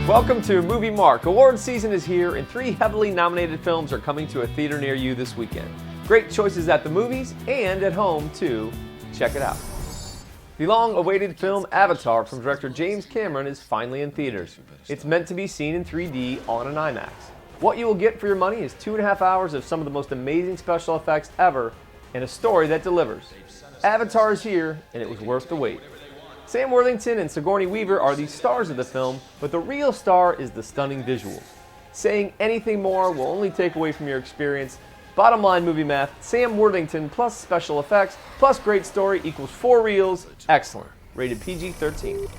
Welcome to MovieMark. Award season is here and 3 heavily nominated films are coming to a theater near you this weekend. Great choices at the movies and at home too. Check it out. The long-awaited film Avatar from director James Cameron is finally in theaters. It's meant to be seen in 3D on an IMAX. What you will get for your money is 2.5 hours of some of the most amazing special effects ever and a story that delivers. Avatar is here and it was worth the wait. Sam Worthington and Sigourney Weaver are the stars of the film, but the real star is the stunning visuals. Saying anything more will only take away from your experience. Bottom line movie math, Sam Worthington plus special effects plus great story equals 4 reels, excellent. Rated PG-13.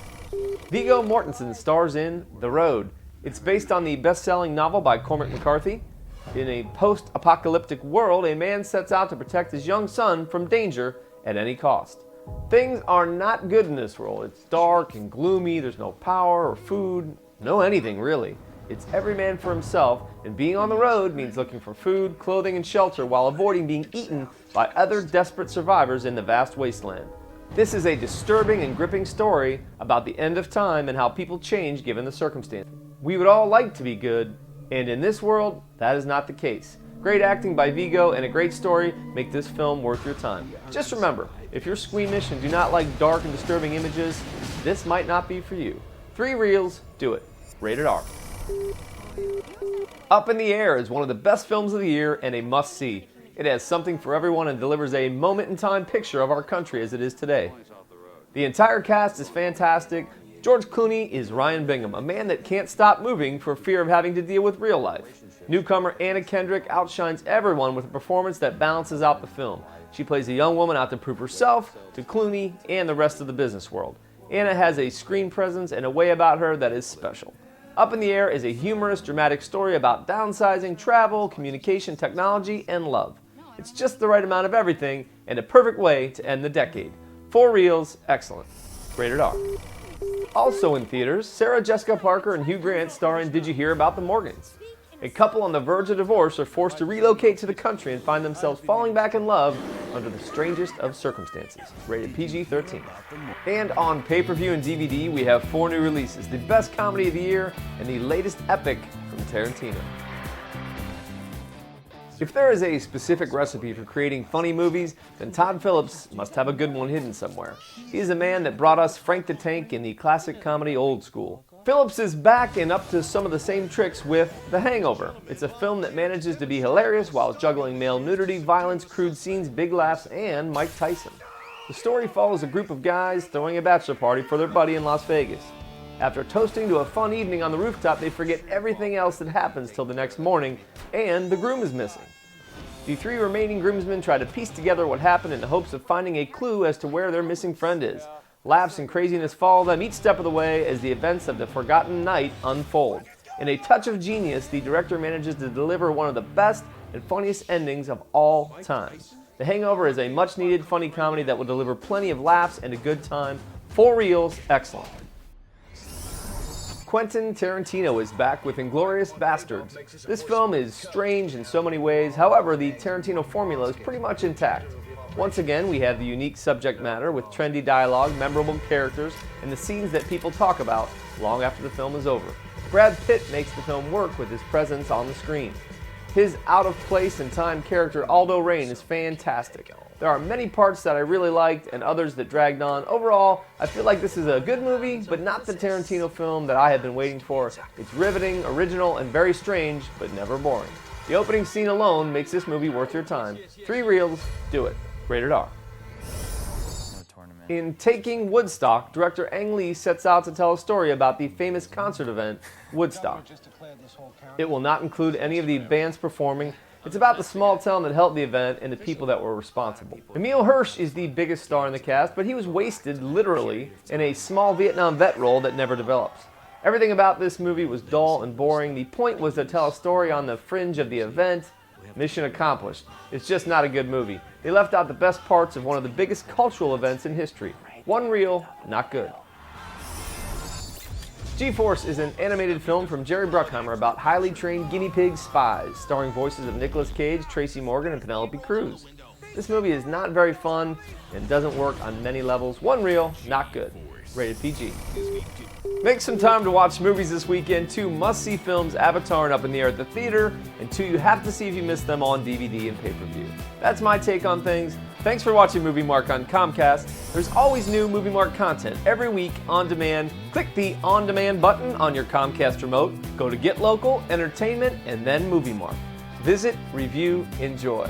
Viggo Mortensen stars in The Road. It's based on the best-selling novel by Cormac McCarthy. In a post-apocalyptic world, a man sets out to protect his young son from danger at any cost. Things are not good in this world. It's dark and gloomy, there's no power or food, no anything really. It's every man for himself, and being on the road means looking for food, clothing, and shelter while avoiding being eaten by other desperate survivors in the vast wasteland. This is a disturbing and gripping story about the end of time and how people change given the circumstances. We would all like to be good, and in this world, that is not the case. Great acting by Viggo and a great story make this film worth your time. Just remember, if you're squeamish and do not like dark and disturbing images, this might not be for you. 3 reels, do it. Rated R. Up in the Air is one of the best films of the year and a must-see. It has something for everyone and delivers a moment-in-time picture of our country as it is today. The entire cast is fantastic. George Clooney is Ryan Bingham, a man that can't stop moving for fear of having to deal with real life. Newcomer Anna Kendrick outshines everyone with a performance that balances out the film. She plays a young woman out to prove herself to Clooney and the rest of the business world. Anna has a screen presence and a way about her that is special. Up in the Air is a humorous, dramatic story about downsizing, travel, communication, technology, and love. It's just the right amount of everything and a perfect way to end the decade. 4 reels, excellent. Rated R. Also in theaters, Sarah Jessica Parker and Hugh Grant star in Did You Hear About the Morgans? A couple on the verge of divorce are forced to relocate to the country and find themselves falling back in love under the strangest of circumstances. Rated PG-13. And on pay-per-view and DVD, we have 4 new releases, the best comedy of the year and the latest epic from Tarantino. If there is a specific recipe for creating funny movies, then Todd Phillips must have a good one hidden somewhere. He's the man that brought us Frank the Tank in the classic comedy Old School. Phillips is back and up to some of the same tricks with The Hangover. It's a film that manages to be hilarious while juggling male nudity, violence, crude scenes, big laughs, and Mike Tyson. The story follows a group of guys throwing a bachelor party for their buddy in Las Vegas. After toasting to a fun evening on the rooftop, they forget everything else that happens till the next morning, and the groom is missing. The 3 remaining groomsmen try to piece together what happened in the hopes of finding a clue as to where their missing friend is. Laughs and craziness follow them each step of the way as the events of the forgotten night unfold. In a touch of genius, the director manages to deliver one of the best and funniest endings of all time. The Hangover is a much-needed funny comedy that will deliver plenty of laughs and a good time. 4 reels, excellent. Quentin Tarantino is back with Inglourious Basterds. This film is strange in so many ways, however, the Tarantino formula is pretty much intact. Once again, we have the unique subject matter with trendy dialogue, memorable characters, and the scenes that people talk about long after the film is over. Brad Pitt makes the film work with his presence on the screen. His out-of-place and time character Aldo Rain is fantastic. There are many parts that I really liked and others that dragged on. Overall, I feel like this is a good movie, but not the Tarantino film that I have been waiting for. It's riveting, original, and very strange, but never boring. The opening scene alone makes this movie worth your time. 3 reels, do it. Rated R. In Taking Woodstock, director Ang Lee sets out to tell a story about the famous concert event, Woodstock. It will not include any of the bands performing. It's about the small town that held the event and the people that were responsible. Emile Hirsch is the biggest star in the cast, but he was wasted, literally, in a small Vietnam vet role that never develops. Everything about this movie was dull and boring. The point was to tell a story on the fringe of the event. Mission accomplished. It's just not a good movie. They left out the best parts of one of the biggest cultural events in history. 1 reel, not good. G-Force is an animated film from Jerry Bruckheimer about highly trained guinea pig spies, starring voices of Nicolas Cage, Tracy Morgan, and Penelope Cruz. This movie is not very fun and doesn't work on many levels. 1 reel, not good. Rated PG. Make some time to watch movies this weekend. 2 must-see films, Avatar and Up in the Air at the theater, and 2 you have to see if you missed them on DVD and pay-per-view. That's my take on things. Thanks for watching MovieMark on Comcast. There's always new MovieMark content every week on demand. Click the On Demand button on your Comcast remote, go to Get Local, Entertainment, and then MovieMark. Visit Review.Enjoy.